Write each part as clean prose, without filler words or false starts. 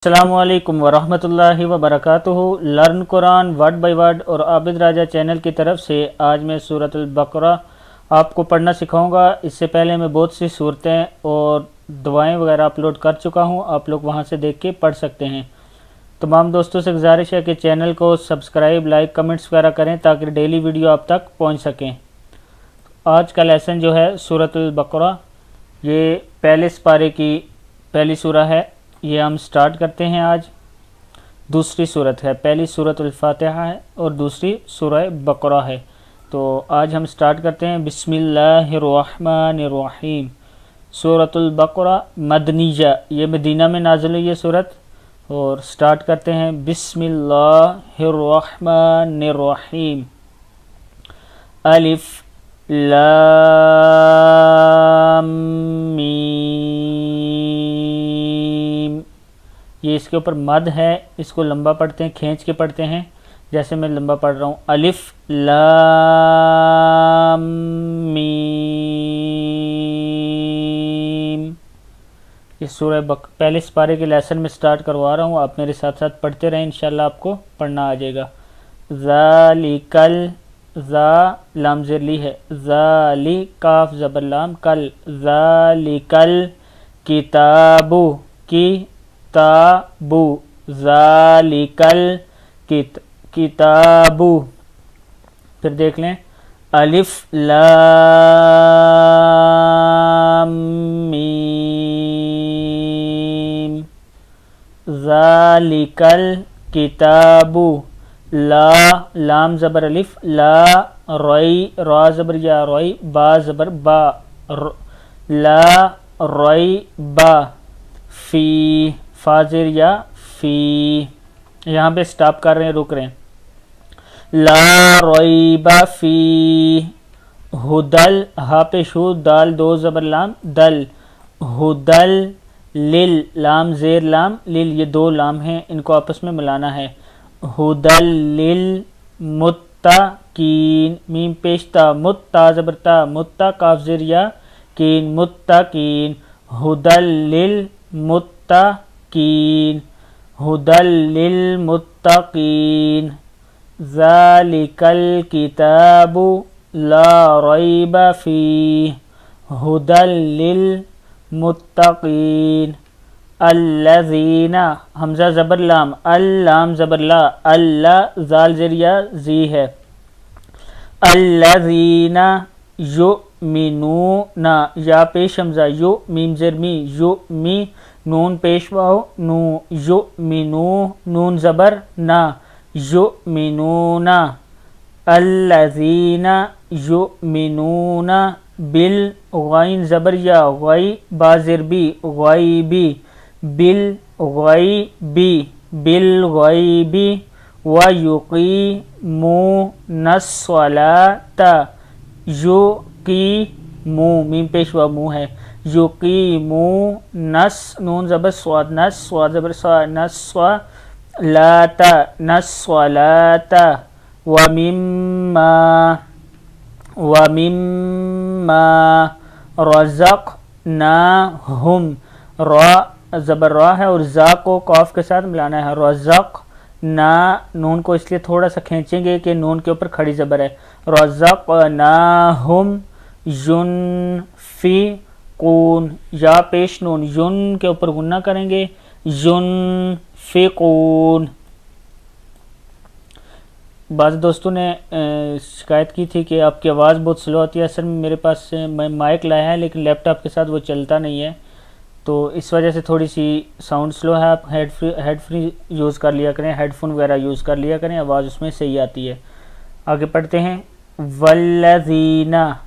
अस्सलामु अलैकुम वरहमतुल्लाहि वबरकातुहू। Learn Quran word by word और आबिद राजा चैनल की तरफ से आज मैं सूरतुल बकरा आपको पढ़ना सिखाऊंगा। इससे पहले मैं बहुत सी सूरतें और दुआएं वगैरह अपलोड कर चुका हूं, आप लोग वहां से देख के पढ़ सकते हैं। तमाम दोस्तों से गुजारिश है कि चैनल को सब्सक्राइब, लाइक, कमेंट्स वगैरह करें ताकि डेली वीडियो आप तक पहुँच सकें। आज का लेसन जो है सूरतुल बकरा, ये पहले पारे की पहली सूरह है। ये हम स्टार्ट करते हैं। आज दूसरी सूरत है, पहली सूरतुल फातिहा है और दूसरी सूरह बकरा है। तो आज हम स्टार्ट करते हैं। बिस्मिल्लाहिर्रहमानिर्रहीम। सूरतुल बकरा मदनिया, ये मदीना में नाज़िल हुई है सूरत। और स्टार्ट करते हैं बिस्मिल्लाहिर्रहमानिर्रहीम। अलिफ लाम मीम। ये इसके ऊपर मद है, इसको लंबा पढ़ते हैं, खींच के पढ़ते हैं जैसे मैं लंबा पढ़ रहा हूँ। अलिफ लाम मीम। इस सूरह पहले पारे के लेसन में स्टार्ट करवा रहा हूँ, आप मेरे साथ साथ पढ़ते रहें, इंशाल्लाह आपको पढ़ना आ जाएगा। ज़ालिकल, ज़ा लाम ज़ेरली है, ज़ाली काफ ज़बर लाम कल, ज़ालिकल किताबु की ताबु, ज़ालिकल किताबु। फिर देख लें, अलिफ लाम मीम। ज़ालिकल किताबु, ला लाम ज़बर अलिफ, ला रई रा ज़बर या रई, बा ज़बर बा, ला रई बा, फ़ी फाजिर या फ़ी। यहाँ पे स्टॉप कर रहे हैं, रुक रहे हैं। ला रईबा फ़ी हुदल, हा पे शू, दाल दो ज़बर लाम दल, हुदल लिल लाम ज़ेर लाम लिल, ये दो लाम हैं, इनको आपस में मिलाना है। हुदल लिल मुत्तकीन, मीम पेशता, मुत्ता ज़बरता, मुत्ता काफ ज़ेर या कीन, मुत्तकीन। हुदल लिल मुत्तकीन, हुदल लिल मुत्तकीन। ज़ालिकल किताबु ला रैबा फ़ीह, हुदल लिल मुत्तकीन। अल्लज़ीना, हमज़ा ज़बर लाम, अल्लाम ज़बर ला, अल्ला ज़ाल ज़रिया ज़ी है। अल्लज़ीना युमिनूना, या पेश हमज़ा, यु मीम ज़ेर मी, यु मी नून पेश वाओ नू, युमिनू नून ज़बर ना, युमिनूना। अल्लज़ीना युमिनूना बिल गैन ज़बर या गै, बा ज़ेर बी, गैबी, बिल गैबी, बिल गैबी। व युक़ीमूना स्सलाता, युक़ीमू मीम पेशवा मुँह है, युक़ीमू नस नून ज़बर स्वाद, नस स्वाद ज़बर सा, नस्वा लाता, नस्वलाता। व मिम्मा रज़क़नाहुम, रा ज़बर रा है और ज़ा को कॉफ के साथ मिलाना है। रज़क़ ना, नून को इसलिए थोड़ा सा खींचेंगे कि नून के ऊपर खड़ी ज़बर है। रज़क़नाहुम युनफ़िक़ून, या पेश नून, युन के ऊपर गुन्ना करेंगे, युनफ़िक़ून। बाज़ दोस्तों ने शिकायत की थी कि आपकी आवाज़ बहुत स्लो आती है। असल में मेरे पास मैं माइक लाया है लेकिन लैपटॉप के साथ वो चलता नहीं है, तो इस वजह से थोड़ी सी साउंड स्लो है। आप हेड फ्री यूज़ कर लिया करें, हेडफोन वगैरह यूज़ कर लिया करें, आवाज़ उसमें सही आती है। आगे पढ़ते हैं। वल्लज़ीना,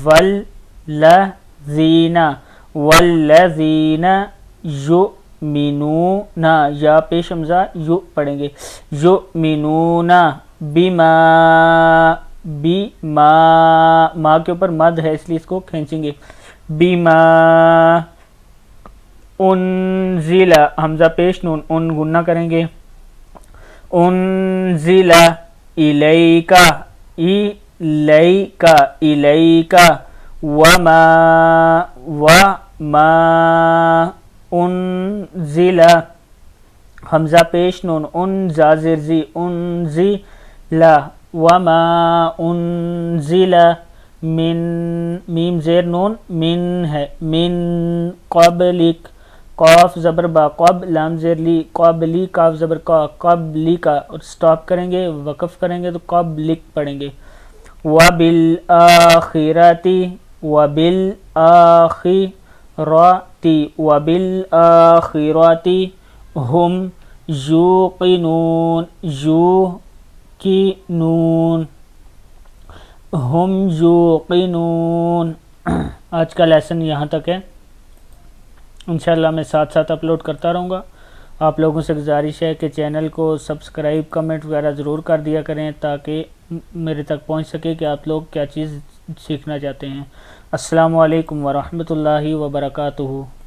वल्लज़ीना, वल्लज़ीना युमिनूना, या पेश हमज़ा यु पढ़ेंगे, युमिनूना बिमा, बिमा माँ के ऊपर मद है इसलिए इसको खींचेंगे। बिमा उन्ज़िला, हमज़ा पेश नून, उन गुन्ना करेंगे। उन्ज़िला इलैका, इलैका, इलैका। वमा उन्ज़िला حمزہ پیش نون ان زازر زی انزل وما انزل من میم زیر نون من ہے من قبلک قاف زبر با قب لام زیر لی قبلی کاف زبر کا قبلی کا اور سٹاپ کریں گے وقف کریں گے تو قبلک پڑھیں گے وبالآخرتی وبالآخرتی وبالآخرتی ہم یوقنون یوقنون ہم یوقنون۔ آج کا لیسن یہاں تک ہے، انشاءاللہ میں ساتھ ساتھ اپلوڈ کرتا رہوں گا۔ آپ لوگوں سے گزارش ہے کہ چینل کو سبسکرائب کمنٹ وغیرہ ضرور کر دیا کریں تاکہ میرے تک پہنچ سکے کہ آپ لوگ کیا چیز سیکھنا چاہتے ہیں۔ السلام علیکم ورحمۃ اللہ وبرکاتہ۔